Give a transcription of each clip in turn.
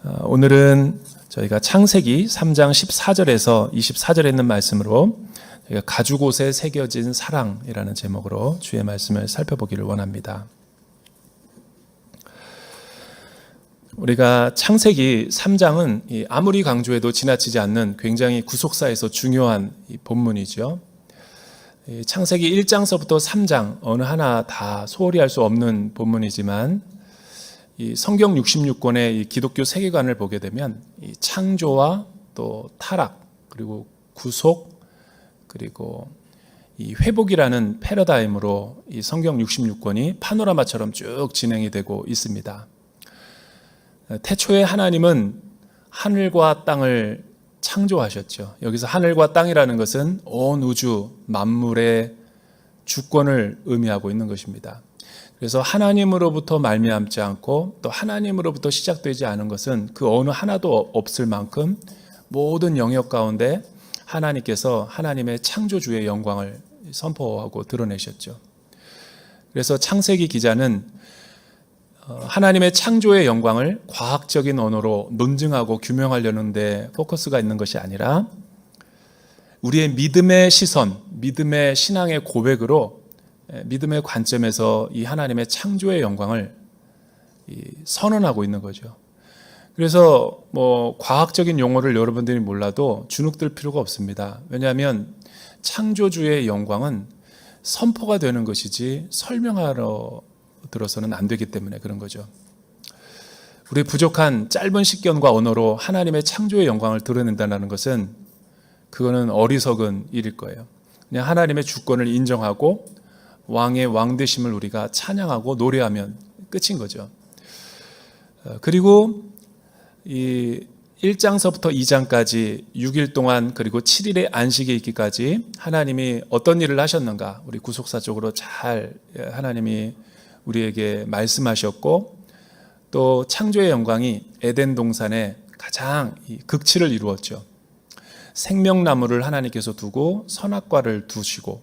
오늘은 저희가 창세기 3장 14절에서 24절에 있는 말씀으로 저희가 가죽옷에 새겨진 사랑이라는 제목으로 주의 말씀을 살펴보기를 원합니다. 우리가 창세기 3장은 아무리 강조해도 지나치지 않는 굉장히 구속사에서 중요한 본문이죠. 창세기 1장서부터 3장 어느 하나 다 소홀히 할 수 없는 본문이지만 이 성경 66권의 이 기독교 세계관을 보게 되면 이 창조와 또 타락 그리고 구속 그리고 이 회복이라는 패러다임으로 이 성경 66권이 파노라마처럼 쭉 진행이 되고 있습니다. 태초에 하나님은 하늘과 땅을 창조하셨죠. 여기서 하늘과 땅이라는 것은 온 우주 만물의 주권을 의미하고 있는 것입니다. 그래서 하나님으로부터 말미암지 않고 또 하나님으로부터 시작되지 않은 것은 그 어느 하나도 없을 만큼 모든 영역 가운데 하나님께서 하나님의 창조주의 영광을 선포하고 드러내셨죠. 그래서 창세기 기자는 하나님의 창조의 영광을 과학적인 언어로 논증하고 규명하려는 데 포커스가 있는 것이 아니라 우리의 믿음의 시선, 믿음의 신앙의 고백으로 믿음의 관점에서 이 하나님의 창조의 영광을 선언하고 있는 거죠. 그래서 과학적인 용어를 여러분들이 몰라도 주눅들 필요가 없습니다. 왜냐하면 창조주의 영광은 선포가 되는 것이지 설명하러 들어서는 안 되기 때문에 그런 거죠. 우리 부족한 짧은 식견과 언어로 하나님의 창조의 영광을 드러낸다는 것은 그거는 어리석은 일일 거예요. 그냥 하나님의 주권을 인정하고 왕의 왕되심을 우리가 찬양하고 노래하면 끝인 거죠. 그리고 이 1장서부터 2장까지 6일 동안 그리고 7일의 안식에 있기까지 하나님이 어떤 일을 하셨는가 우리 구속사적으로 잘 하나님이 우리에게 말씀하셨고 또 창조의 영광이 에덴 동산에 가장 극치를 이루었죠. 생명나무를 하나님께서 두고 선악과를 두시고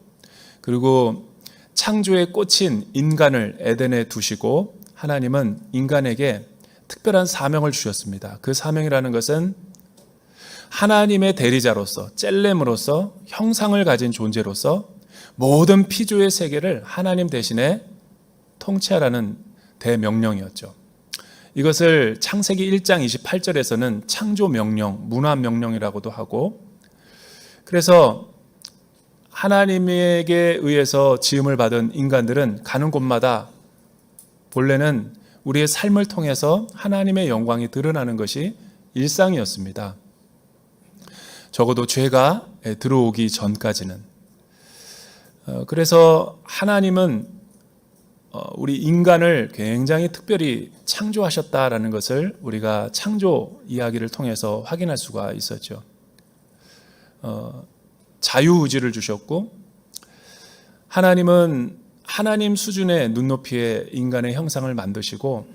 그리고 창조의 꽃인 인간을 에덴에 두시고 하나님은 인간에게 특별한 사명을 주셨습니다. 그 사명이라는 것은 하나님의 대리자로서 젤렘으로서 형상을 가진 존재로서 모든 피조의 세계를 하나님 대신에 통치하라는 대명령이었죠. 이것을 창세기 1장 28절에서는 창조명령, 문화명령이라고도 하고 그래서 하나님에게 의해서 지음을 받은 인간들은 가는 곳마다 본래는 우리의 삶을 통해서 하나님의 영광이 드러나는 것이 일상이었습니다. 적어도 죄가 들어오기 전까지는. 그래서 하나님은 우리 인간을 굉장히 특별히 창조하셨다라는 것을 우리가 창조 이야기를 통해서 확인할 수가 있었죠. 자유의지를 주셨고 하나님은 하나님 수준의 눈높이에 인간의 형상을 만드시고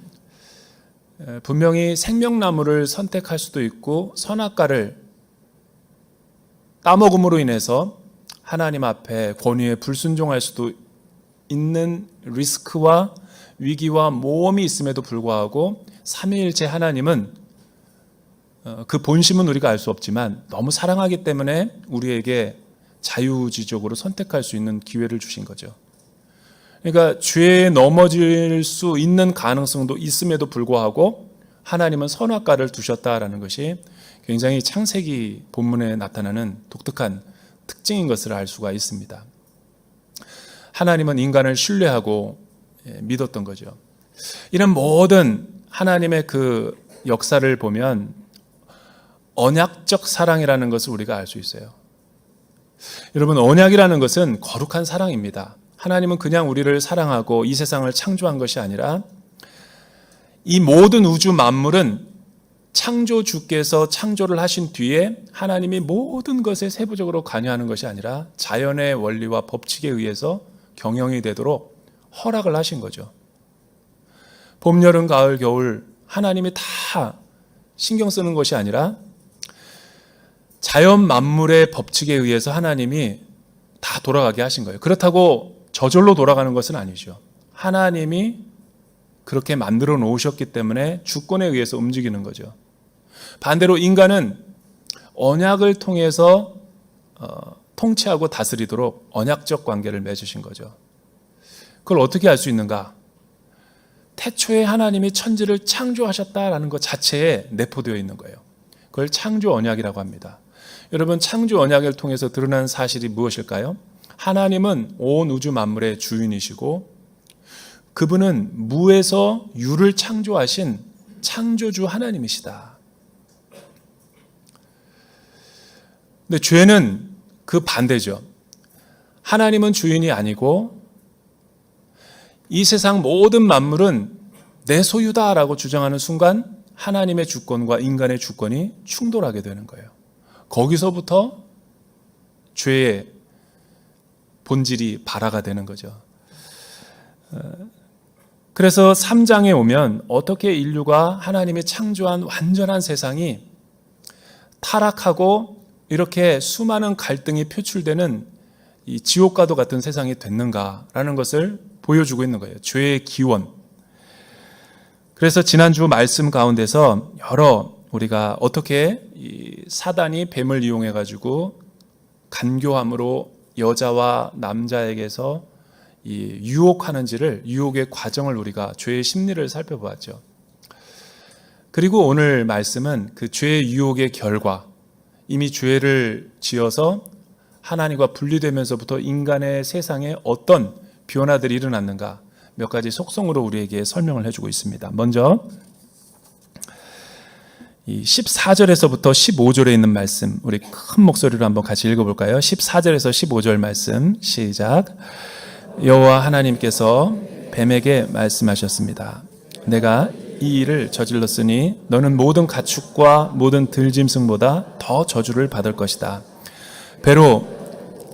분명히 생명나무를 선택할 수도 있고 선악과를 따먹음으로 인해서 하나님 앞에 권위에 불순종할 수도 있는 리스크와 위기와 모험이 있음에도 불구하고 삼위일체 하나님은 그 본심은 우리가 알 수 없지만 너무 사랑하기 때문에 우리에게 자유의지적으로 선택할 수 있는 기회를 주신 거죠. 그러니까 죄에 넘어질 수 있는 가능성도 있음에도 불구하고 하나님은 선악과를 두셨다라는 것이 굉장히 창세기 본문에 나타나는 독특한 특징인 것을 알 수가 있습니다. 하나님은 인간을 신뢰하고 믿었던 거죠. 이런 모든 하나님의 그 역사를 보면 언약적 사랑이라는 것을 우리가 알 수 있어요. 여러분, 언약이라는 것은 거룩한 사랑입니다. 하나님은 그냥 우리를 사랑하고 이 세상을 창조한 것이 아니라 이 모든 우주 만물은 창조주께서 창조를 하신 뒤에 하나님이 모든 것에 세부적으로 관여하는 것이 아니라 자연의 원리와 법칙에 의해서 경영이 되도록 허락을 하신 거죠. 봄, 여름, 가을, 겨울 하나님이 다 신경 쓰는 것이 아니라 자연 만물의 법칙에 의해서 하나님이 다 돌아가게 하신 거예요. 그렇다고 저절로 돌아가는 것은 아니죠. 하나님이 그렇게 만들어 놓으셨기 때문에 주권에 의해서 움직이는 거죠. 반대로 인간은 언약을 통해서 통치하고 다스리도록 언약적 관계를 맺으신 거죠. 그걸 어떻게 알 수 있는가? 태초에 하나님이 천지를 창조하셨다라는 것 자체에 내포되어 있는 거예요. 그걸 창조 언약이라고 합니다. 여러분, 창조 언약을 통해서 드러난 사실이 무엇일까요? 하나님은 온 우주 만물의 주인이시고 그분은 무에서 유를 창조하신 창조주 하나님이시다. 근데 죄는 그 반대죠. 하나님은 주인이 아니고 이 세상 모든 만물은 내 소유다라고 주장하는 순간 하나님의 주권과 인간의 주권이 충돌하게 되는 거예요. 거기서부터 죄의 본질이 발화가 되는 거죠. 그래서 3장에 오면 어떻게 인류가 하나님이 창조한 완전한 세상이 타락하고 이렇게 수많은 갈등이 표출되는 이 지옥과도 같은 세상이 됐는가라는 것을 보여주고 있는 거예요. 죄의 기원. 그래서 지난주 말씀 가운데서 우리가 어떻게 이 사단이 뱀을 이용해 가지고 간교함으로 여자와 남자에게서 이 유혹의 과정을 우리가 죄의 심리를 살펴보았죠. 그리고 오늘 말씀은 그 죄의 유혹의 결과, 이미 죄를 지어서 하나님과 분리되면서부터 인간의 세상에 어떤 변화들이 일어났는가 몇 가지 속성으로 우리에게 설명을 해주고 있습니다. 먼저 이 14절에서부터 15절에 있는 말씀, 우리 큰 목소리로 한번 같이 읽어볼까요? 14절에서 15절 말씀 시작. 여호와 하나님께서 뱀에게 말씀하셨습니다. 내가 이 일을 저질렀으니 너는 모든 가축과 모든 들짐승보다 더 저주를 받을 것이다. 배로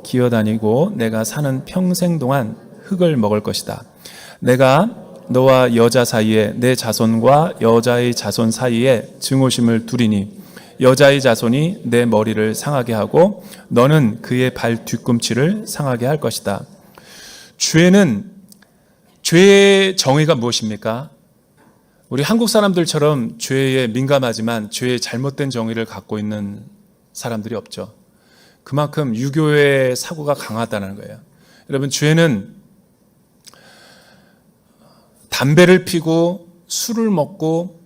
기어다니고 내가 사는 평생 동안 흙을 먹을 것이다. 내가 너와 여자 사이에 내 자손과 여자의 자손 사이에 증오심을 두리니 여자의 자손이 내 머리를 상하게 하고 너는 그의 발 뒤꿈치를 상하게 할 것이다. 죄의 정의가 무엇입니까? 우리 한국 사람들처럼 죄에 민감하지만 죄의 잘못된 정의를 갖고 있는 사람들이 없죠. 그만큼 유교의 사고가 강하다는 거예요. 여러분, 죄는 담배를 피고 술을 먹고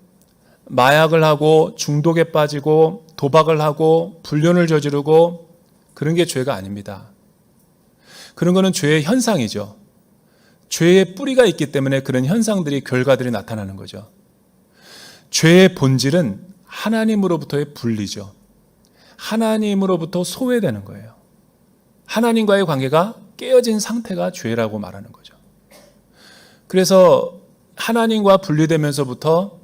마약을 하고 중독에 빠지고 도박을 하고 불륜을 저지르고 그런 게 죄가 아닙니다. 그런 거는 죄의 현상이죠. 죄의 뿌리가 있기 때문에 그런 현상들이, 결과들이 나타나는 거죠. 죄의 본질은 하나님으로부터의 분리죠. 하나님으로부터 소외되는 거예요. 하나님과의 관계가 깨어진 상태가 죄라고 말하는 거죠. 그래서 하나님과 분리되면서부터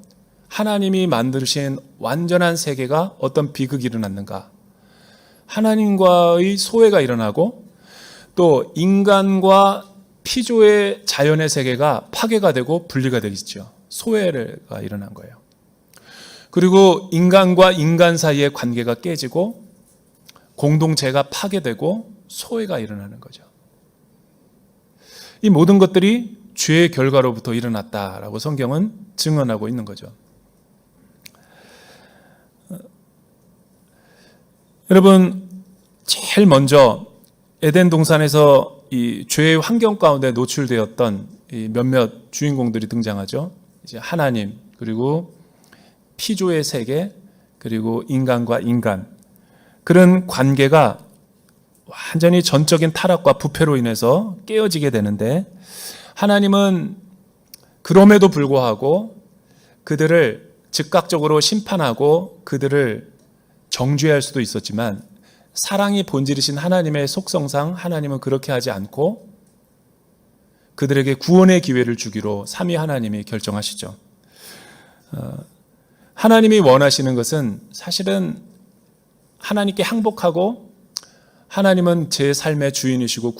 하나님이 만드신 완전한 세계가 어떤 비극이 일어났는가? 하나님과의 소외가 일어나고 또 인간과 피조의 자연의 세계가 파괴가 되고 분리가 되겠죠. 소외가 일어난 거예요. 그리고 인간과 인간 사이의 관계가 깨지고 공동체가 파괴되고 소외가 일어나는 거죠. 이 모든 것들이 죄의 결과로부터 일어났다라고 성경은 증언하고 있는 거죠. 여러분, 제일 먼저 에덴 동산에서 이 죄의 환경 가운데 노출되었던 이 몇몇 주인공들이 등장하죠. 이제 하나님, 그리고 피조의 세계, 그리고 인간과 인간. 그런 관계가 완전히 전적인 타락과 부패로 인해서 깨어지게 되는데, 하나님은 그럼에도 불구하고 그들을 즉각적으로 심판하고 그들을 정죄할 수도 있었지만, 사랑이 본질이신 하나님의 속성상 하나님은 그렇게 하지 않고 그들에게 구원의 기회를 주기로 삼위 하나님이 결정하시죠. 하나님이 원하시는 것은 사실은 하나님께 항복하고, 하나님은 제 삶의 주인이시고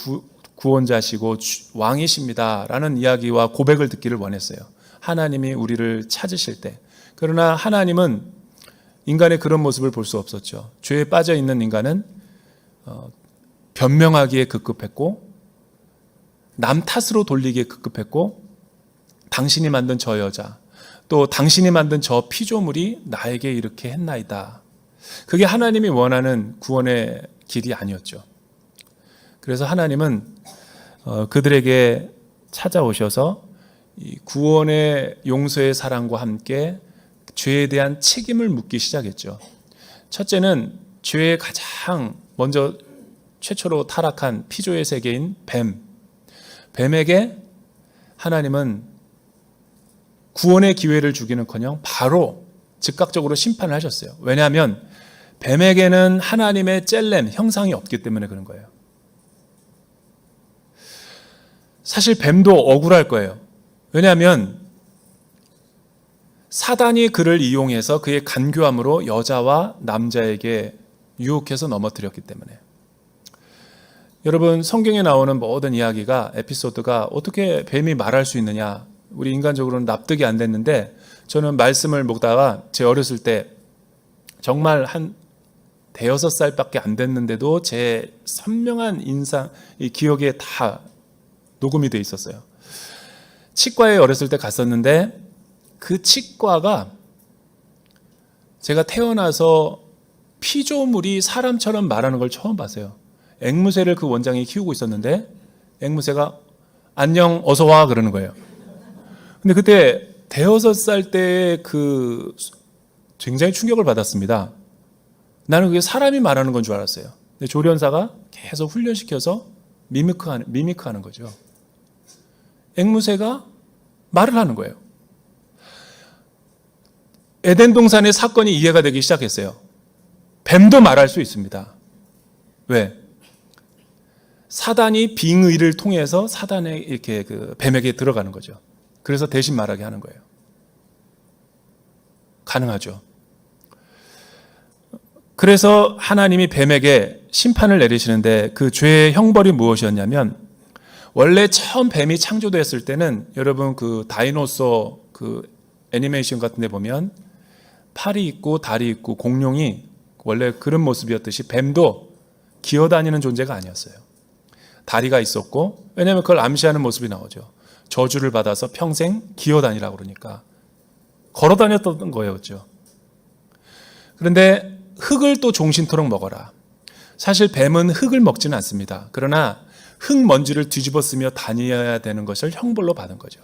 구원자시고 왕이십니다 라는 이야기와 고백을 듣기를 원했어요. 하나님이 우리를 찾으실 때. 그러나 하나님은 인간의 그런 모습을 볼 수 없었죠. 죄에 빠져 있는 인간은 변명하기에 급급했고, 남 탓으로 돌리기에 급급했고, 당신이 만든 저 여자, 또 당신이 만든 저 피조물이 나에게 이렇게 했나이다. 그게 하나님이 원하는 구원의 길이 아니었죠. 그래서 하나님은 그들에게 찾아오셔서 이 구원의 용서의 사랑과 함께 죄에 대한 책임을 묻기 시작했죠. 첫째는 죄의 가장 먼저 최초로 타락한 피조의 세계인 뱀에게 하나님은 구원의 기회를 주기는커녕 바로 즉각적으로 심판을 하셨어요. 왜냐하면 뱀에게는 하나님의 젤렘, 형상이 없기 때문에 그런 거예요. 사실 뱀도 억울할 거예요. 왜냐하면 사단이 그를 이용해서 그의 간교함으로 여자와 남자에게 유혹해서 넘어뜨렸기 때문에. 여러분, 성경에 나오는 모든 이야기가, 에피소드가 어떻게 뱀이 말할 수 있느냐, 우리 인간적으로는 납득이 안 됐는데, 저는 말씀을 보다가 제 어렸을 때 정말 한 대여섯 살밖에 안 됐는데도 제 선명한 인상, 이 기억에 다 녹음이 돼 있었어요. 치과에 어렸을 때 갔었는데 그 치과가 제가 태어나서 피조물이 사람처럼 말하는 걸 처음 봤어요. 앵무새를 그 원장이 키우고 있었는데 앵무새가 안녕 어서 와 그러는 거예요. 근데 그때 대여섯 살 때 그 굉장히 충격을 받았습니다. 나는 그게 사람이 말하는 건 줄 알았어요. 근데 조련사가 계속 훈련시켜서 미미크하는 거죠. 앵무새가 말을 하는 거예요. 에덴 동산의 사건이 이해가 되기 시작했어요. 뱀도 말할 수 있습니다. 왜? 사단이 빙의를 통해서 사단의 이렇게 그 뱀에게 들어가는 거죠. 그래서 대신 말하게 하는 거예요. 가능하죠. 그래서 하나님이 뱀에게 심판을 내리시는데 그 죄의 형벌이 무엇이었냐면, 원래 처음 뱀이 창조됐을 때는 여러분 그 다이노소 그 애니메이션 같은 데 보면 팔이 있고 다리 있고 공룡이 원래 그런 모습이었듯이 뱀도 기어다니는 존재가 아니었어요. 다리가 있었고, 왜냐하면 그걸 암시하는 모습이 나오죠. 저주를 받아서 평생 기어다니라고 그러니까 걸어 다녔던 거였죠. 그런데 흙을 또 종신토록 먹어라. 사실 뱀은 흙을 먹지는 않습니다. 그러나 흙먼지를 뒤집어 쓰며 다녀야 되는 것을 형벌로 받은 거죠.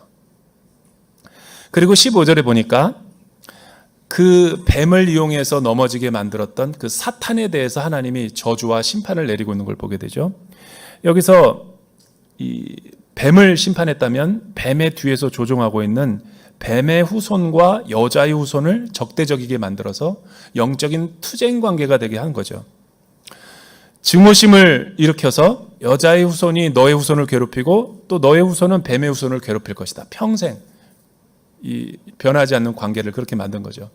그리고 15절에 보니까 그 뱀을 이용해서 넘어지게 만들었던 그 사탄에 대해서 하나님이 저주와 심판을 내리고 있는 걸 보게 되죠. 여기서 이 뱀을 심판했다면 뱀의 뒤에서 조종하고 있는 뱀의 후손과 여자의 후손을 적대적이게 만들어서 영적인 투쟁 관계가 되게 한 거죠. 증오심을 일으켜서 여자의 후손이 너의 후손을 괴롭히고 또 너의 후손은 뱀의 후손을 괴롭힐 것이다. 평생 이 변하지 않는 관계를 그렇게 만든 거죠.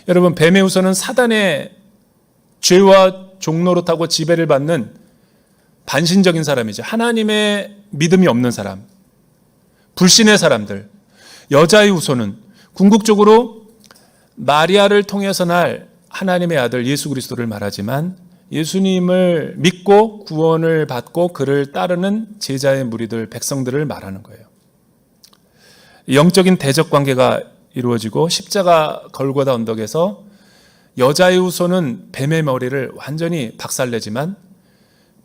여러분, 뱀의 후손은 사단의 죄와 종노릇하고 지배를 받는 반신적인 사람이죠. 하나님의 믿음이 없는 사람, 불신의 사람들. 여자의 후손은 궁극적으로 마리아를 통해서 날 하나님의 아들 예수 그리스도를 말하지만 예수님을 믿고 구원을 받고 그를 따르는 제자의 무리들, 백성들을 말하는 거예요. 영적인 대적 관계가 이루어지고 십자가 걸고다 언덕에서 여자의 후손은 뱀의 머리를 완전히 박살내지만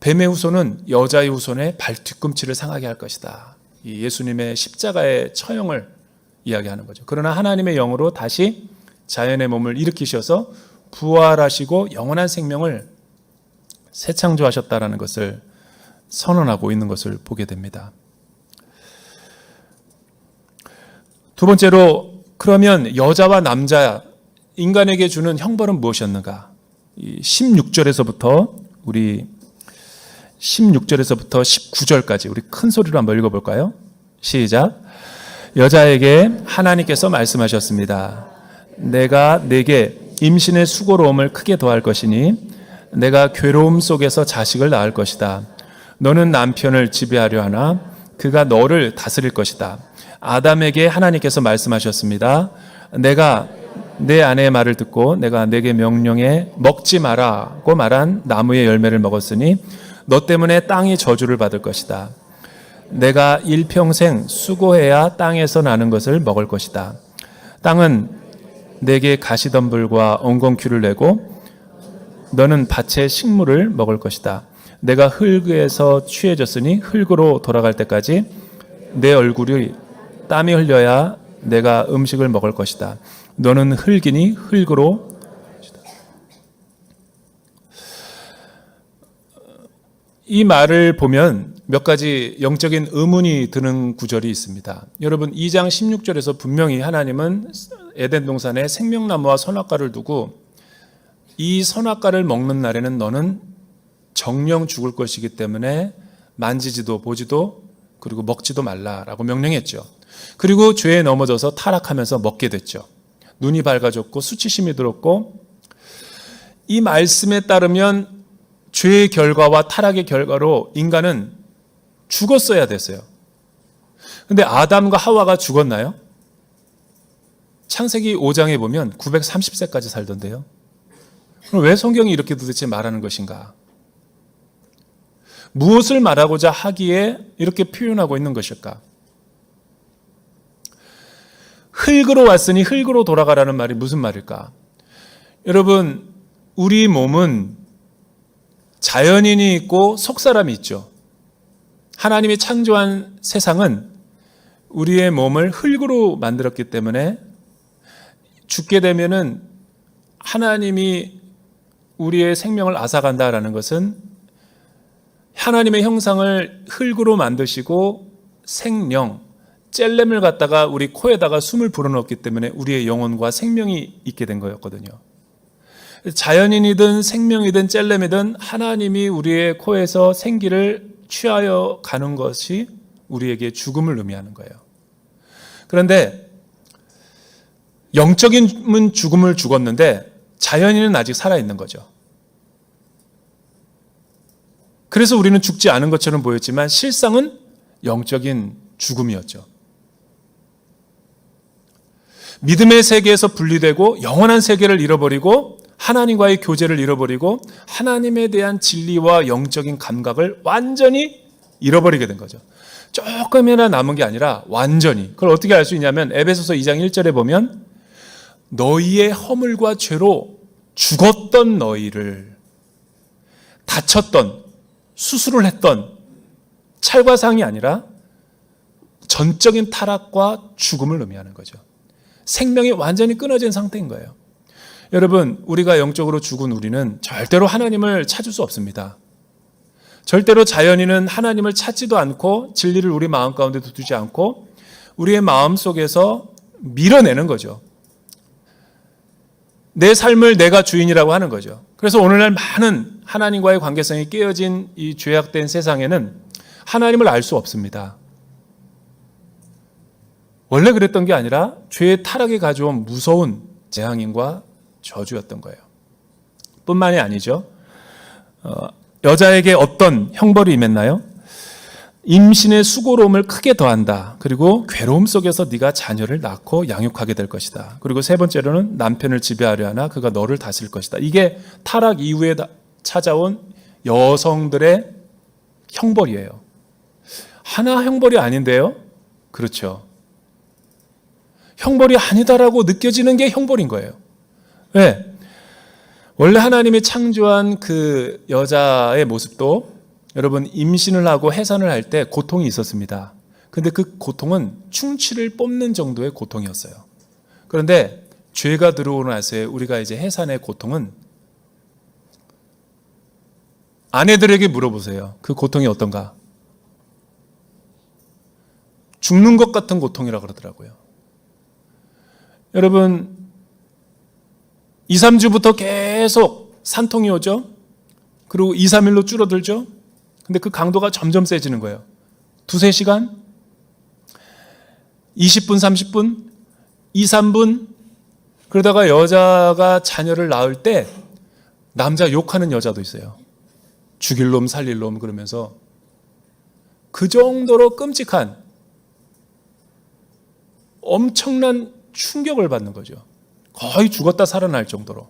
뱀의 후손은 여자의 후손의 발 뒤꿈치를 상하게 할 것이다. 이 예수님의 십자가의 처형을 이야기하는 거죠. 그러나 하나님의 영으로 다시 자연의 몸을 일으키셔서 부활하시고 영원한 생명을 새 창조하셨다라는 것을 선언하고 있는 것을 보게 됩니다. 두 번째로, 그러면 여자와 남자, 인간에게 주는 형벌은 무엇이었는가? 16절에서부터 우리 16절에서부터 19절까지 우리 큰 소리로 한번 읽어볼까요? 시작. 여자에게 하나님께서 말씀하셨습니다. 내가 네게 임신의 수고로움을 크게 더할 것이니 내가 괴로움 속에서 자식을 낳을 것이다. 너는 남편을 지배하려 하나 그가 너를 다스릴 것이다. 아담에게 하나님께서 말씀하셨습니다. 내가 내 아내의 말을 듣고 내가 내게 명령해 먹지 마라고 말한 나무의 열매를 먹었으니 너 때문에 땅이 저주를 받을 것이다. 내가 일평생 수고해야 땅에서 나는 것을 먹을 것이다. 땅은 내게 가시덤불과 엉겅퀴를 내고 너는 밭의 식물을 먹을 것이다. 내가 흙에서 취해졌으니 흙으로 돌아갈 때까지 내 얼굴이 땀이 흘려야 내가 음식을 먹을 것이다. 너는 흙이니 흙으로. 이 말을 보면 몇 가지 영적인 의문이 드는 구절이 있습니다. 여러분 2장 16절에서 분명히 하나님은 에덴 동산에 생명나무와 선악과를 두고 이 선악과를 먹는 날에는 너는 정령 죽을 것이기 때문에 만지지도 보지도 그리고 먹지도 말라라고 명령했죠. 그리고 죄에 넘어져서 타락하면서 먹게 됐죠. 눈이 밝아졌고 수치심이 들었고, 이 말씀에 따르면 죄의 결과와 타락의 결과로 인간은 죽었어야 됐어요. 근데 아담과 하와가 죽었나요? 창세기 5장에 보면 930세까지 살던데요. 그럼 왜 성경이 이렇게 도대체 말하는 것인가? 무엇을 말하고자 하기에 이렇게 표현하고 있는 것일까? 흙으로 왔으니 흙으로 돌아가라는 말이 무슨 말일까? 여러분, 우리 몸은 자연인이 있고 속사람이 있죠. 하나님이 창조한 세상은 우리의 몸을 흙으로 만들었기 때문에 죽게 되면은 하나님이 우리의 생명을 앗아간다라는 것은 하나님의 형상을 흙으로 만드시고 생명, 젤렘을 갖다가 우리 코에다가 숨을 불어넣었기 때문에 우리의 영혼과 생명이 있게 된 거였거든요. 자연인이든 생명이든 젤렘이든 하나님이 우리의 코에서 생기를 취하여 가는 것이 우리에게 죽음을 의미하는 거예요. 그런데 영적인 죽음을 죽었는데 자연인은 아직 살아있는 거죠. 그래서 우리는 죽지 않은 것처럼 보였지만 실상은 영적인 죽음이었죠. 믿음의 세계에서 분리되고 영원한 세계를 잃어버리고 하나님과의 교제를 잃어버리고 하나님에 대한 진리와 영적인 감각을 완전히 잃어버리게 된 거죠. 조금이나 남은 게 아니라 완전히. 그걸 어떻게 알 수 있냐면 에베소서 2장 1절에 보면 너희의 허물과 죄로 죽었던 너희를, 다쳤던, 수술을 했던 찰과상이 아니라 전적인 타락과 죽음을 의미하는 거죠. 생명이 완전히 끊어진 상태인 거예요. 여러분, 우리가 영적으로 죽은 우리는 절대로 하나님을 찾을 수 없습니다. 절대로 자연인은 하나님을 찾지도 않고 진리를 우리 마음 가운데 두지 않고 우리의 마음 속에서 밀어내는 거죠. 내 삶을 내가 주인이라고 하는 거죠. 그래서 오늘날 많은 하나님과의 관계성이 깨어진 이 죄악된 세상에는 하나님을 알 수 없습니다. 원래 그랬던 게 아니라 죄의 타락이 가져온 무서운 재앙인과 저주였던 거예요. 뿐만이 아니죠. 여자에게 어떤 형벌이 임했나요? 임신의 수고로움을 크게 더한다. 그리고 괴로움 속에서 네가 자녀를 낳고 양육하게 될 것이다. 그리고 세 번째로는 남편을 지배하려 하나 그가 너를 다스릴 것이다. 이게 타락 이후에 찾아온 여성들의 형벌이에요. 하나 형벌이 아닌데요? 그렇죠. 형벌이 아니다라고 느껴지는 게 형벌인 거예요. 왜? 원래 하나님이 창조한 그 여자의 모습도 여러분 임신을 하고 해산을 할 때 고통이 있었습니다. 그런데 그 고통은 충치를 뽑는 정도의 고통이었어요. 그런데 죄가 들어오고 나서 우리가 이제 해산의 고통은 아내들에게 물어보세요. 그 고통이 어떤가? 죽는 것 같은 고통이라고 그러더라고요. 여러분 2, 3주부터 계속 산통이 오죠. 그리고 2, 3일로 줄어들죠. 근데 그 강도가 점점 세지는 거예요. 2, 3시간, 20분, 30분, 2, 3분. 그러다가 여자가 자녀를 낳을 때 남자 욕하는 여자도 있어요. 죽일 놈 살릴 놈 그러면서 그 정도로 끔찍한 엄청난 충격을 받는 거죠. 거의 죽었다 살아날 정도로.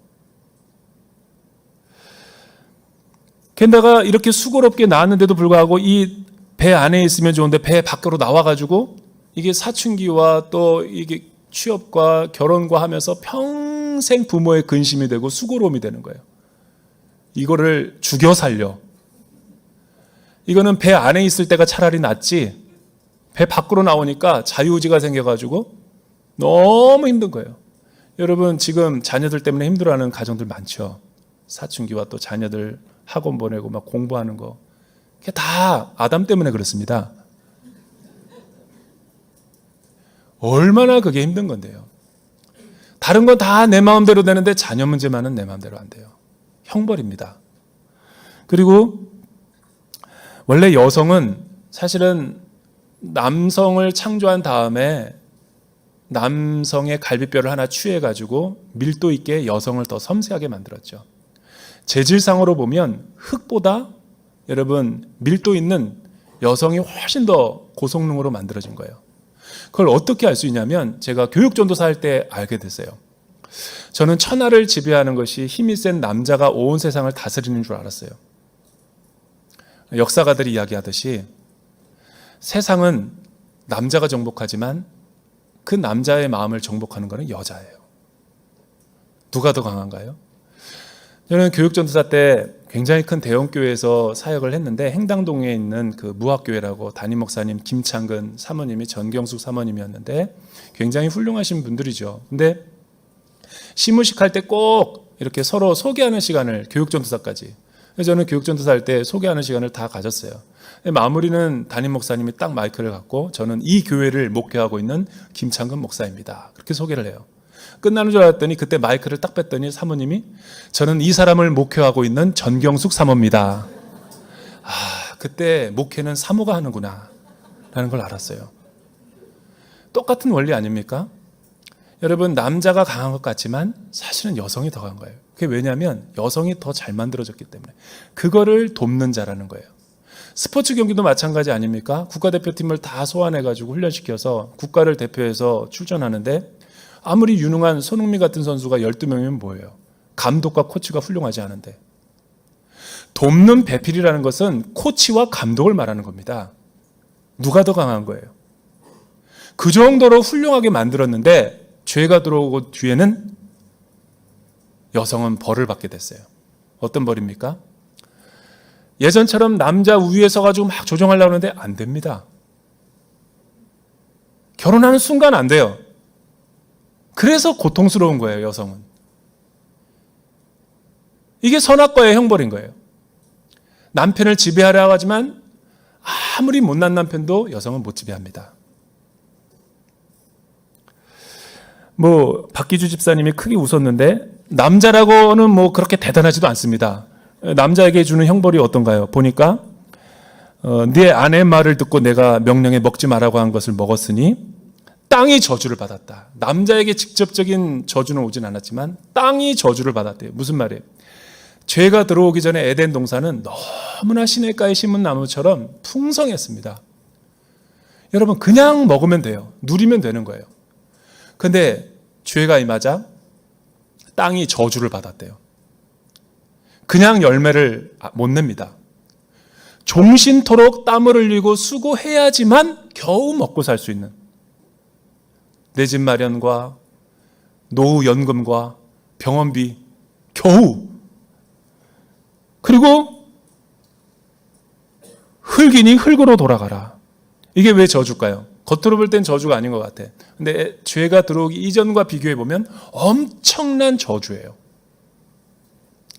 게다가 이렇게 수고롭게 낳았는데도 불구하고 이 배 안에 있으면 좋은데 배 밖으로 나와가지고 이게 사춘기와 또 이게 취업과 결혼과 하면서 평생 부모의 근심이 되고 수고로움이 되는 거예요. 이거를 죽여 살려. 이거는 배 안에 있을 때가 차라리 낫지, 배 밖으로 나오니까 자유의지가 생겨가지고 너무 힘든 거예요. 여러분, 지금 자녀들 때문에 힘들어하는 가정들 많죠. 사춘기와 또 자녀들 학원 보내고 막 공부하는 거, 그게 다 아담 때문에 그렇습니다. 얼마나 그게 힘든 건데요. 다른 건 다 내 마음대로 되는데 자녀 문제만은 내 마음대로 안 돼요. 형벌입니다. 그리고 원래 여성은 사실은 남성을 창조한 다음에 남성의 갈비뼈를 하나 취해가지고 밀도 있게 여성을 더 섬세하게 만들었죠. 재질상으로 보면 흙보다 여러분 밀도 있는 여성이 훨씬 더 고성능으로 만들어진 거예요. 그걸 어떻게 알 수 있냐면 제가 교육전도사 할 때 알게 됐어요. 저는 천하를 지배하는 것이 힘이 센 남자가 온 세상을 다스리는 줄 알았어요. 역사가들이 이야기하듯이 세상은 남자가 정복하지만 그 남자의 마음을 정복하는 것은 여자예요. 누가 더 강한가요? 저는 교육전도사 때 굉장히 큰 대형교회에서 사역을 했는데 행당동에 있는 그 무학교회라고 담임 목사님 김창근 사모님이 전경숙 사모님이었는데 굉장히 훌륭하신 분들이죠. 근데 시무식 할 때 꼭 이렇게 서로 소개하는 시간을, 교육전도사까지. 그래서 저는 교육전도사 할 때 소개하는 시간을 다 가졌어요. 마무리는 담임 목사님이 딱 마이크를 갖고 저는 이 교회를 목회하고 있는 김창근 목사입니다. 그렇게 소개를 해요. 끝나는 줄 알았더니 그때 마이크를 딱 뺐더니 사모님이 저는 이 사람을 목회하고 있는 전경숙 사모입니다. 아, 그때 목회는 사모가 하는구나 라는 걸 알았어요. 똑같은 원리 아닙니까? 여러분, 남자가 강한 것 같지만 사실은 여성이 더 강한 거예요. 그게 왜냐하면 여성이 더 잘 만들어졌기 때문에. 그거를 돕는 자라는 거예요. 스포츠 경기도 마찬가지 아닙니까? 국가대표팀을 다 소환해가지고 훈련시켜서 국가를 대표해서 출전하는데 아무리 유능한 손흥민 같은 선수가 12명이면 뭐예요? 감독과 코치가 훌륭하지 않은데. 돕는 배필이라는 것은 코치와 감독을 말하는 겁니다. 누가 더 강한 거예요? 그 정도로 훌륭하게 만들었는데 죄가 들어오고 뒤에는 여성은 벌을 받게 됐어요. 어떤 벌입니까? 예전처럼 남자 우위에 서가지고 막 조정하려고 하는데 안 됩니다. 결혼하는 순간 안 돼요. 그래서 고통스러운 거예요, 여성은. 이게 선악과의 형벌인 거예요. 남편을 지배하려 하지만 아무리 못난 남편도 여성은 못 지배합니다. 박기주 집사님이 크게 웃었는데 남자라고는 그렇게 대단하지도 않습니다. 남자에게 주는 형벌이 어떤가요? 보니까 네 아내 말을 듣고 내가 명령에 먹지 말라고 한 것을 먹었으니 땅이 저주를 받았다. 남자에게 직접적인 저주는 오진 않았지만 땅이 저주를 받았대요. 무슨 말이에요? 죄가 들어오기 전에 에덴 동산은 너무나 시냇가에 심은 나무처럼 풍성했습니다. 여러분, 그냥 먹으면 돼요. 누리면 되는 거예요. 근데 죄가 임하자 땅이 저주를 받았대요. 그냥 열매를 못 냅니다. 종신토록 땀을 흘리고 수고해야지만 겨우 먹고 살 수 있는 내 집 마련과 노후 연금과 병원비 겨우, 그리고 흙이니 흙으로 돌아가라. 이게 왜 저주일까요? 겉으로 볼 땐 저주가 아닌 것 같아. 근데 죄가 들어오기 이전과 비교해 보면 엄청난 저주예요.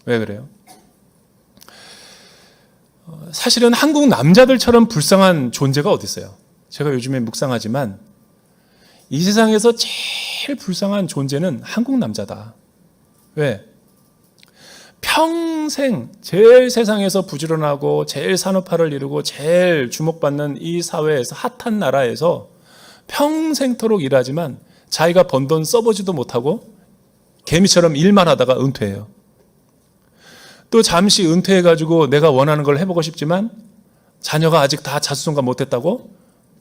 왜 그래요? 사실은 한국 남자들처럼 불쌍한 존재가 어디 있어요? 제가 요즘에 묵상하지만 이 세상에서 제일 불쌍한 존재는 한국 남자다. 왜? 평생 제일 세상에서 부지런하고 제일 산업화를 이루고 제일 주목받는 이 사회에서, 핫한 나라에서 평생토록 일하지만 자기가 번 돈 써보지도 못하고 개미처럼 일만 하다가 은퇴해요. 또 잠시 은퇴해가지고 내가 원하는 걸 해보고 싶지만 자녀가 아직 다 자수성가 못했다고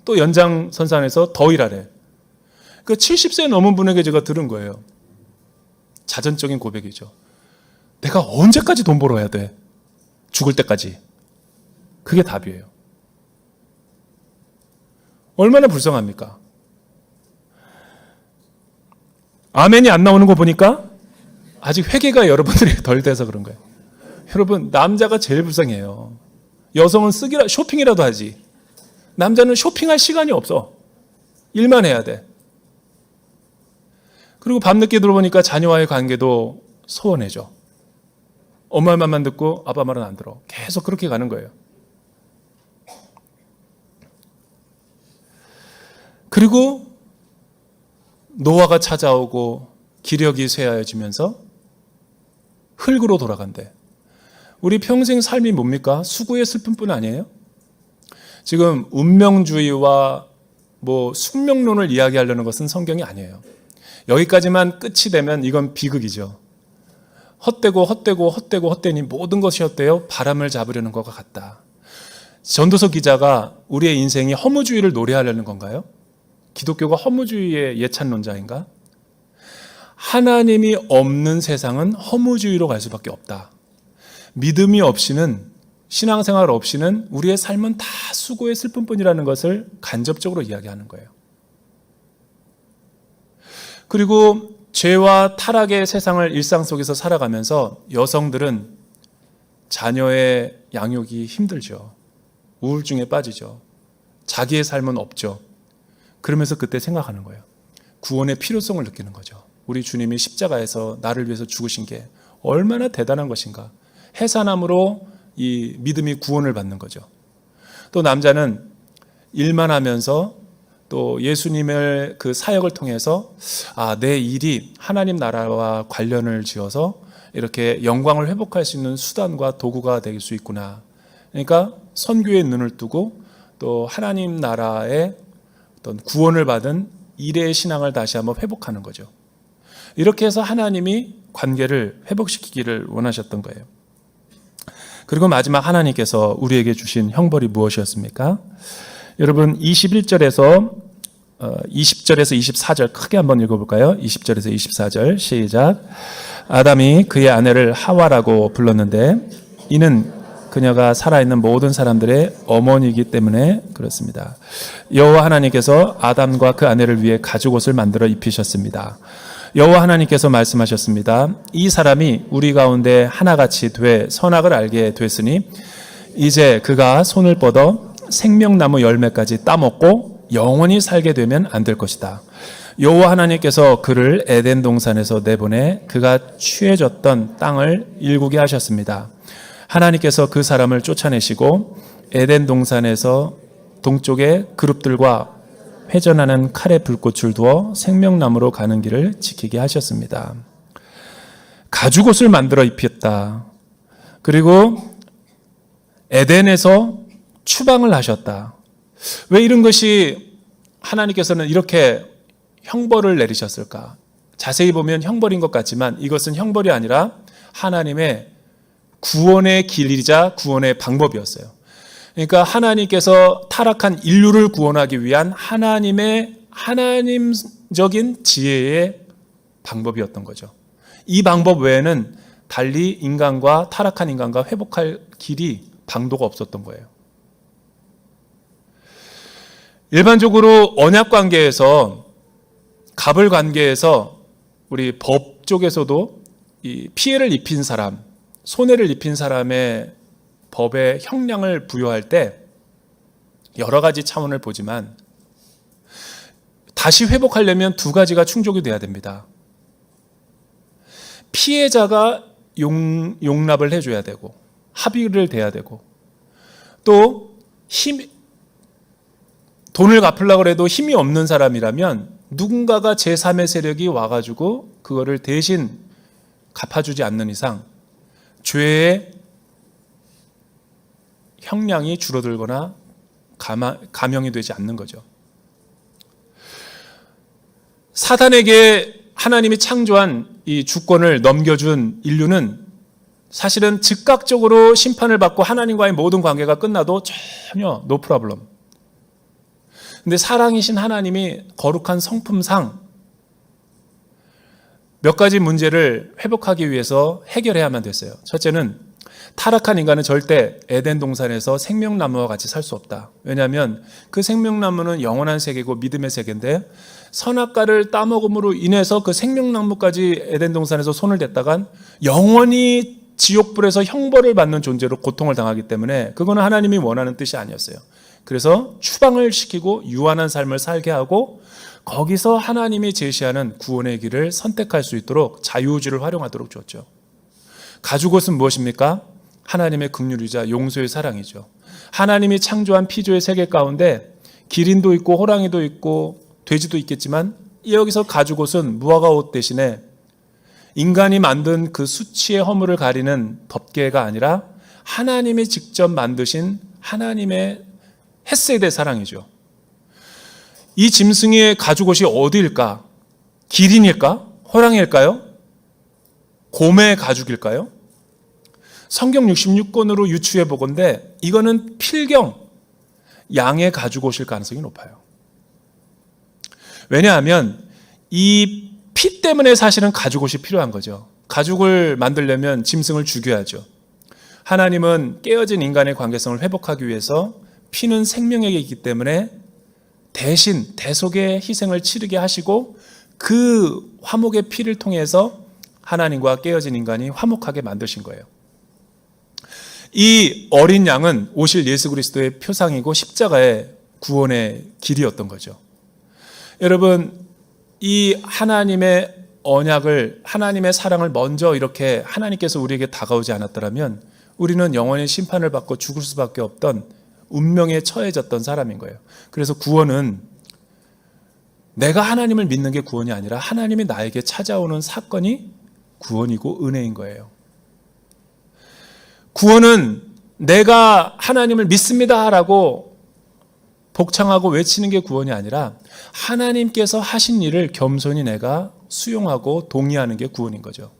또 연장선상에서 더 일하래. 그 70세 넘은 분에게 제가 들은 거예요. 자전적인 고백이죠. 내가 언제까지 돈 벌어야 돼? 죽을 때까지. 그게 답이에요. 얼마나 불쌍합니까? 아멘이 안 나오는 거 보니까 아직 회개가 여러분들이 덜 돼서 그런 거예요. 여러분, 남자가 제일 불쌍해요. 여성은 쇼핑이라도 하지. 남자는 쇼핑할 시간이 없어. 일만 해야 돼. 그리고 밤늦게 들어보니까 자녀와의 관계도 소원해져. 엄마 말만 듣고 아빠 말은 안 들어. 계속 그렇게 가는 거예요. 그리고 노화가 찾아오고 기력이 쇠하여지면서 흙으로 돌아간대. 우리 평생 삶이 뭡니까? 수고의 슬픔뿐 아니에요? 지금 운명주의와 숙명론을 이야기하려는 것은 성경이 아니에요. 여기까지만 끝이 되면 이건 비극이죠. 헛되니 모든 것이 헛되어 바람을 잡으려는 것과 같다. 전도서 기자가 우리의 인생이 허무주의를 노래하려는 건가요? 기독교가 허무주의의 예찬론자인가? 하나님이 없는 세상은 허무주의로 갈 수밖에 없다. 믿음이 없이는, 신앙생활 없이는 우리의 삶은 다 수고의 슬픔뿐이라는 것을 간접적으로 이야기하는 거예요. 그리고 죄와 타락의 세상을 일상 속에서 살아가면서 여성들은 자녀의 양육이 힘들죠. 우울증에 빠지죠. 자기의 삶은 없죠. 그러면서 그때 생각하는 거예요. 구원의 필요성을 느끼는 거죠. 우리 주님이 십자가에서 나를 위해서 죽으신 게 얼마나 대단한 것인가. 해산함으로 이 믿음이 구원을 받는 거죠. 또 남자는 일만 하면서 또 예수님의 그 사역을 통해서 내 일이 하나님 나라와 관련을 지어서 이렇게 영광을 회복할 수 있는 수단과 도구가 될 수 있구나. 그러니까 선교에 눈을 뜨고 또 하나님 나라의 어떤 구원을 받은 일의 신앙을 다시 한번 회복하는 거죠. 이렇게 해서 하나님이 관계를 회복시키기를 원하셨던 거예요. 그리고 마지막 하나님께서 우리에게 주신 형벌이 무엇이었습니까? 여러분 21절에서 20절에서 24절 크게 한번 읽어볼까요? 20절에서 24절 시작. 아담이 그의 아내를 하와라고 불렀는데 이는 그녀가 살아있는 모든 사람들의 어머니이기 때문에 그렇습니다. 여호와 하나님께서 아담과 그 아내를 위해 가죽옷을 만들어 입히셨습니다. 여호와 하나님께서 말씀하셨습니다. 이 사람이 우리 가운데 하나같이 돼 선악을 알게 됐으니 이제 그가 손을 뻗어 생명나무 열매까지 따먹고 영원히 살게 되면 안 될 것이다. 여호와 하나님께서 그를 에덴 동산에서 내보내 그가 취해졌던 땅을 일구게 하셨습니다. 하나님께서 그 사람을 쫓아내시고 에덴 동산에서 동쪽에 그룹들과 회전하는 칼의 불꽃을 두어 생명나무로 가는 길을 지키게 하셨습니다. 가죽옷을 만들어 입혔다. 그리고 에덴에서 추방을 하셨다. 왜 이런 것이 하나님께서는 이렇게 형벌을 내리셨을까? 자세히 보면 형벌인 것 같지만 이것은 형벌이 아니라 하나님의 구원의 길이자 구원의 방법이었어요. 그러니까 하나님께서 타락한 인류를 구원하기 위한 하나님적인 지혜의 방법이었던 거죠. 이 방법 외에는 달리 타락한 인간과 회복할 길이 방도가 없었던 거예요. 일반적으로 언약 관계에서 갑을 관계에서 우리 법 쪽에서도 이 피해를 입힌 사람, 손해를 입힌 사람의 법의 형량을 부여할 때 여러 가지 차원을 보지만 다시 회복하려면 두 가지가 충족이 돼야 됩니다. 피해자가 용납을 해줘야 되고 합의를 돼야 되고 또 돈을 갚으려고 해도 힘이 없는 사람이라면 누군가가 제3의 세력이 와가지고 그거를 대신 갚아주지 않는 이상 죄의 형량이 줄어들거나 감형이 되지 않는 거죠. 사단에게 하나님이 창조한 이 주권을 넘겨준 인류는 사실은 즉각적으로 심판을 받고 하나님과의 모든 관계가 끝나도 전혀 no problem. 근데 사랑이신 하나님이 거룩한 성품상 몇 가지 문제를 회복하기 위해서 해결해야만 됐어요. 첫째는 타락한 인간은 절대 에덴 동산에서 생명나무와 같이 살 수 없다. 왜냐하면 그 생명나무는 영원한 세계고 믿음의 세계인데 선악과를 따먹음으로 인해서 그 생명나무까지 에덴 동산에서 손을 댔다간 영원히 지옥불에서 형벌을 받는 존재로 고통을 당하기 때문에 그거는 하나님이 원하는 뜻이 아니었어요. 그래서 추방을 시키고 유한한 삶을 살게 하고 거기서 하나님이 제시하는 구원의 길을 선택할 수 있도록 자유의지를 활용하도록 줬죠. 가죽옷은 무엇입니까? 하나님의 긍휼이자 용서의 사랑이죠. 하나님이 창조한 피조의 세계 가운데 기린도 있고 호랑이도 있고 돼지도 있겠지만 여기서 가죽옷은 무화과 옷 대신에 인간이 만든 그 수치의 허물을 가리는 덮개가 아니라 하나님이 직접 만드신 하나님의 헤세드의 사랑이죠. 이 짐승의 가죽옷이 어디일까? 기린일까? 호랑이일까요? 곰의 가죽일까요? 성경 66권으로 유추해 보건대 이거는 필경 양의 가죽옷일 가능성이 높아요. 왜냐하면 이 피 때문에 사실은 가죽옷이 필요한 거죠. 가죽을 만들려면 짐승을 죽여야죠. 하나님은 깨어진 인간의 관계성을 회복하기 위해서 피는 생명에게 있기 때문에 대신 대속의 희생을 치르게 하시고 그 화목의 피를 통해서 하나님과 깨어진 인간이 화목하게 만드신 거예요. 이 어린 양은 오실 예수 그리스도의 표상이고 십자가의 구원의 길이었던 거죠. 여러분, 이 하나님의 언약을, 하나님의 사랑을 먼저 이렇게 하나님께서 우리에게 다가오지 않았더라면 우리는 영원히 심판을 받고 죽을 수밖에 없던 운명에 처해졌던 사람인 거예요. 그래서 구원은 내가 하나님을 믿는 게 구원이 아니라 하나님이 나에게 찾아오는 사건이 구원이고 은혜인 거예요. 구원은 내가 하나님을 믿습니다라고 복창하고 외치는 게 구원이 아니라 하나님께서 하신 일을 겸손히 내가 수용하고 동의하는 게 구원인 거죠.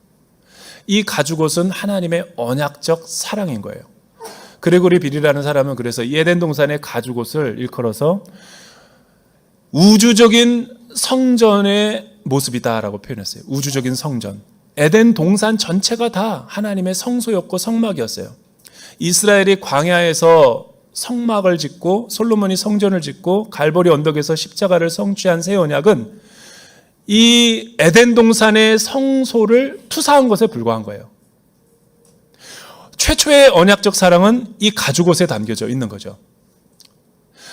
이 가죽옷은 하나님의 언약적 사랑인 거예요. 그레고리 빌이라는 사람은 그래서 에덴 동산의 가죽옷을 일컬어서 우주적인 성전의 모습이다라고 표현했어요. 우주적인 성전. 에덴 동산 전체가 다 하나님의 성소였고 성막이었어요. 이스라엘이 광야에서 성막을 짓고 솔로몬이 성전을 짓고 갈보리 언덕에서 십자가를 성취한 새 언약은 이 에덴 동산의 성소를 투사한 것에 불과한 거예요. 최초의 언약적 사랑은 이 가죽옷에 담겨져 있는 거죠.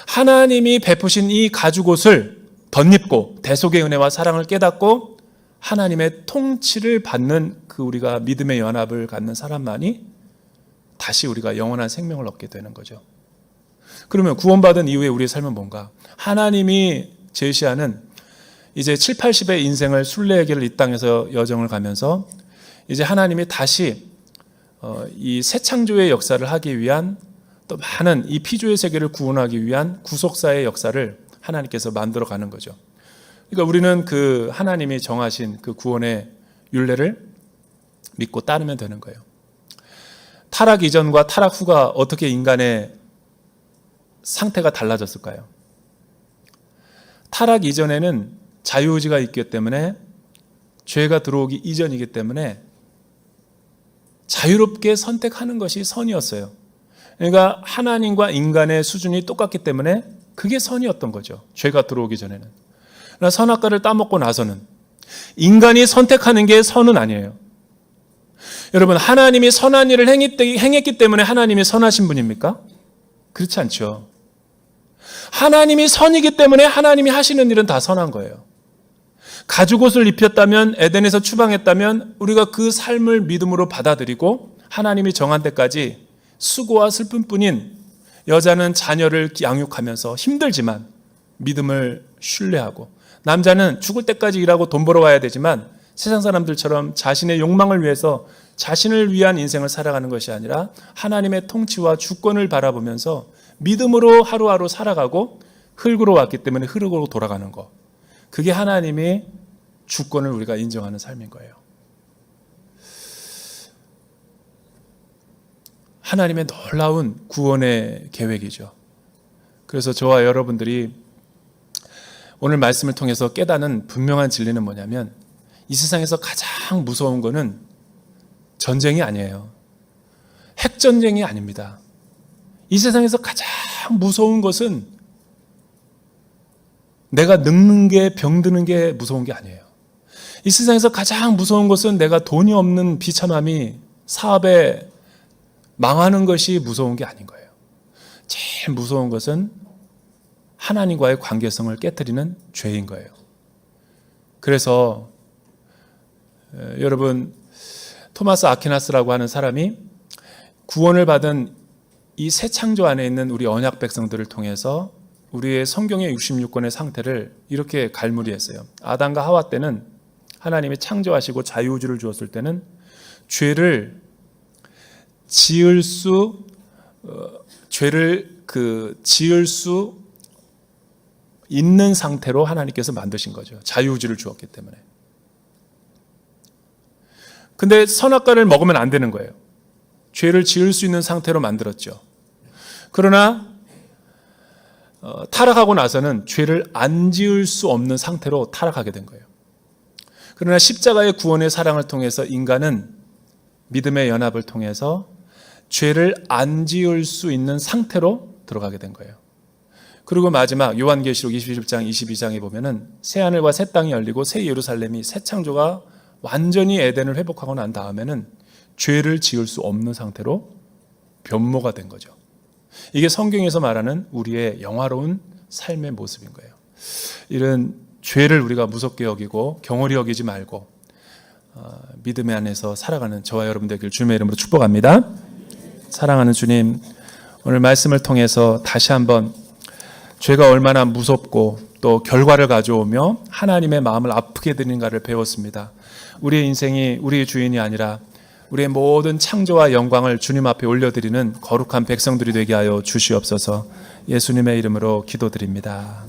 하나님이 베푸신 이 가죽옷을 덧입고 대속의 은혜와 사랑을 깨닫고 하나님의 통치를 받는 그 우리가 믿음의 연합을 갖는 사람만이 다시 우리가 영원한 생명을 얻게 되는 거죠. 그러면 구원받은 이후에 우리의 삶은 뭔가? 하나님이 제시하는 이제 7, 80의 인생을 순례의 길을 이 땅에서 여정을 가면서 이제 하나님이 다시 이 새 창조의 역사를 하기 위한 또 많은 이 피조의 세계를 구원하기 위한 구속사의 역사를 하나님께서 만들어 가는 거죠. 그러니까 우리는 그 하나님이 정하신 그 구원의 율례를 믿고 따르면 되는 거예요. 타락 이전과 타락 후가 어떻게 인간의 상태가 달라졌을까요? 타락 이전에는 자유의지가 있기 때문에 죄가 들어오기 이전이기 때문에 자유롭게 선택하는 것이 선이었어요. 그러니까 하나님과 인간의 수준이 똑같기 때문에 그게 선이었던 거죠. 죄가 들어오기 전에는. 그러나 선악과를 따먹고 나서는 인간이 선택하는 게 선은 아니에요. 여러분, 하나님이 선한 일을 행했기 때문에 하나님이 선하신 분입니까? 그렇지 않죠. 하나님이 선이기 때문에 하나님이 하시는 일은 다 선한 거예요. 가죽옷을 입혔다면, 에덴에서 추방했다면 우리가 그 삶을 믿음으로 받아들이고 하나님이 정한 때까지 수고와 슬픔뿐인 여자는 자녀를 양육하면서 힘들지만 믿음을 신뢰하고, 남자는 죽을 때까지 일하고 돈 벌어와야 되지만 세상 사람들처럼 자신의 욕망을 위해서 자신을 위한 인생을 살아가는 것이 아니라 하나님의 통치와 주권을 바라보면서 믿음으로 하루하루 살아가고, 흙으로 왔기 때문에 흙으로 돌아가는 것, 그게 하나님이 주권을 우리가 인정하는 삶인 거예요. 하나님의 놀라운 구원의 계획이죠. 그래서 저와 여러분들이 오늘 말씀을 통해서 깨닫는 분명한 진리는 뭐냐면, 이 세상에서 가장 무서운 거는 전쟁이 아니에요. 핵전쟁이 아닙니다. 이 세상에서 가장 무서운 것은 내가 늙는 게, 병드는 게 무서운 게 아니에요. 이 세상에서 가장 무서운 것은 내가 돈이 없는 비참함이, 사업에 망하는 것이 무서운 게 아닌 거예요. 제일 무서운 것은 하나님과의 관계성을 깨트리는 죄인 거예요. 그래서 여러분, 토마스 아퀴나스라고 하는 사람이 구원을 받은 이 새 창조 안에 있는 우리 언약 백성들을 통해서 우리의 성경의 66권의 상태를 이렇게 갈무리했어요. 아담과 하와 때는 하나님이 창조하시고 자유우주를 주었을 때는 죄를 지을 수 있는 상태로 하나님께서 만드신 거죠. 자유우주를 주었기 때문에. 근데 선악과를 먹으면 안 되는 거예요. 죄를 지을 수 있는 상태로 만들었죠. 그러나 타락하고 나서는 죄를 안 지을 수 없는 상태로 타락하게 된 거예요. 그러나 십자가의 구원의 사랑을 통해서 인간은 믿음의 연합을 통해서 죄를 안 지을 수 있는 상태로 들어가게 된 거예요. 그리고 마지막 요한계시록 21장 22장에 보면은 새 하늘과 새 땅이 열리고 새 예루살렘이, 새 창조가 완전히 에덴을 회복하고 난 다음에는 죄를 지을 수 없는 상태로 변모가 된 거죠. 이게 성경에서 말하는 우리의 영화로운 삶의 모습인 거예요. 이런 죄를 우리가 무섭게 여기고 경홀히 여기지 말고 믿음의 안에서 살아가는 저와 여러분 되길 주님의 이름으로 축복합니다. 사랑하는 주님, 오늘 말씀을 통해서 다시 한번 죄가 얼마나 무섭고 또 결과를 가져오며 하나님의 마음을 아프게 드리는가를 배웠습니다. 우리의 인생이 우리의 주인이 아니라 우리의 모든 창조와 영광을 주님 앞에 올려드리는 거룩한 백성들이 되게 하여 주시옵소서. 예수님의 이름으로 기도드립니다.